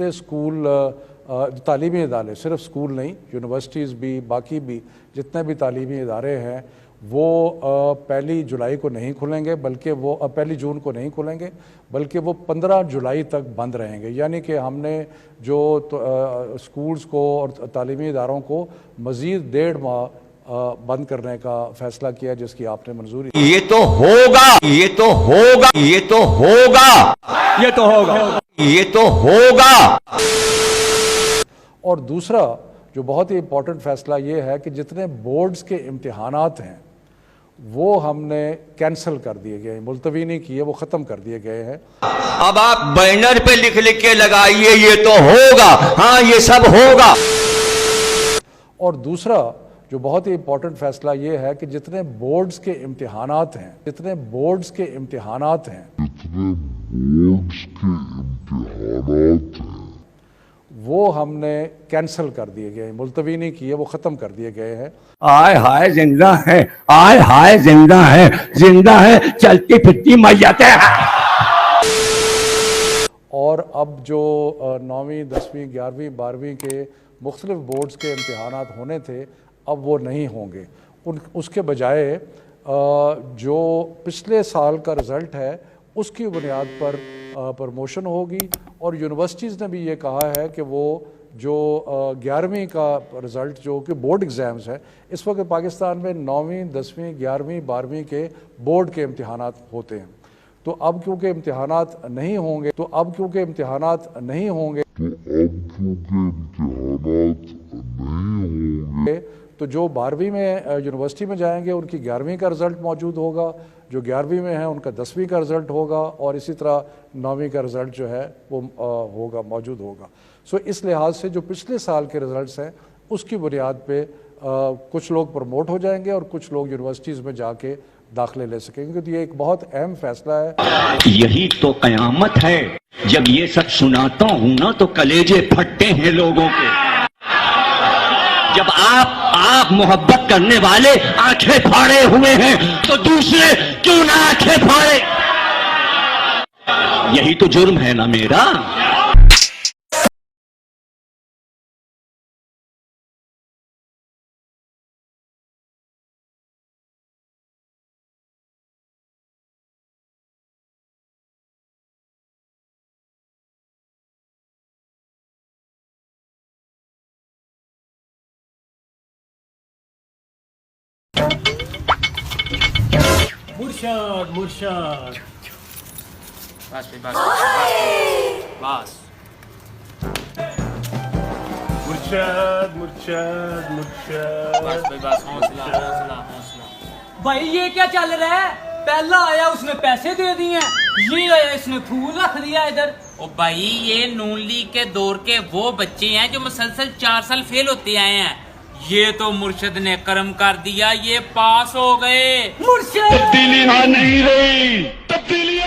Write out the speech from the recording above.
जितने स्कूल तालीमी इदारे, सिर्फ स्कूल नहीं, यूनिवर्सिटीज़ भी, बाकी भी जितने भी तालीमी इदारे हैं वो 1 जुलाई को नहीं खुलेंगे, बल्कि वो 1 जून को नहीं खुलेंगे, बल्कि वो 15 जुलाई तक बंद रहेंगे। यानी कि हमने जो स्कूल्स को और तालीमी इदारों को मज़ीद 1.5 माह बंद करने का फैसला किया, जिसकी आपने मंजूरी। ये तो होगा, ये तो होगा, ये तो होगा, ये तो होगा, ये तो होगा। और दूसरा जो बहुत ही इम्पोर्टेंट फैसला ये है कि जितने बोर्ड्स के इम्तिहानात हैं वो हमने कैंसिल कर दिए गए हैं, मुलतवी नहीं किए, वो ख़त्म कर दिए गए हैं। अब आप बैनर पे लिख लिख के लगाइए ये तो होगा, हाँ ये सब होगा। और दूसरा जो बहुत ही इम्पोर्टेंट फैसला ये है कि जितने बोर्ड्स के इम्तिहानात हैं, जितने बोर्ड्स के इम्तिहानात हैं वो हमने कैंसिल कर दिए गए हैं, मुलतवी नहीं किए, वो ख़त्म कर दिए गए हैं। आय हाय जिंदा है, आय हाय जिंदा है, जिंदा है चलती फिरती मैयत है। और अब जो 9वीं 10वीं 11वीं 12वीं के मुख्तलिफ बोर्ड्स के इम्तिहानात होने थे अब वो नहीं होंगे। उसके बजाय जो पिछले साल का रिज़ल्ट है उसकी बुनियाद पर प्रमोशन होगी। और यूनिवर्सिटीज़ ने भी ये कहा है कि वो जो 11वीं का रिज़ल्ट जो कि बोर्ड एग्ज़ाम्स है, इस वक्त पाकिस्तान में 9वीं 10वीं 11वीं 12वीं के बोर्ड के इम्तिहानात होते हैं। तो अब क्योंकि इम्तिहानात नहीं होंगे तो जो 12वीं में यूनिवर्सिटी में जाएंगे उनकी 11वीं का रिज़ल्ट मौजूद होगा, जो 11वीं में है उनका 10वीं का रिज़ल्ट होगा, और इसी तरह 9वीं का रिज़ल्ट जो है वो होगा, मौजूद होगा। सो इस लिहाज से जो पिछले साल के रिज़ल्ट्स हैं उसकी बुनियाद पे कुछ लोग प्रमोट हो जाएंगे और कुछ लोग यूनिवर्सिटीज़ में जाके दाखिले ले सकेंगे। तो ये एक बहुत अहम फैसला है। यही तो कयामत है, जब ये सब सुनाता हूं ना तो कलेजे फटते हैं लोगों के। जब आप मोहब्बत करने वाले आंखें फाड़े हुए हैं तो दूसरे क्यों ना आंखें फाड़े। यही तो जुर्म है ना मेरा। मुर्शद मुर्शद बस बस बस मुर्शद मुर्शद मुर्शद बस बस हौसला हौसला हौसला। भाई ये क्या चल रहा है? पहला आया उसने पैसे दे दिए, ये आया इसने फूल रख दिया इधर। ओ भाई ये नून लीग के दौर के वो बच्चे हैं जो मुसलसल 4 साल फेल होते आए हैं। ये तो मुर्शद ने करम कर दिया, ये पास हो गए। मुर्शद तब्दीली नहीं रही, तब्दीली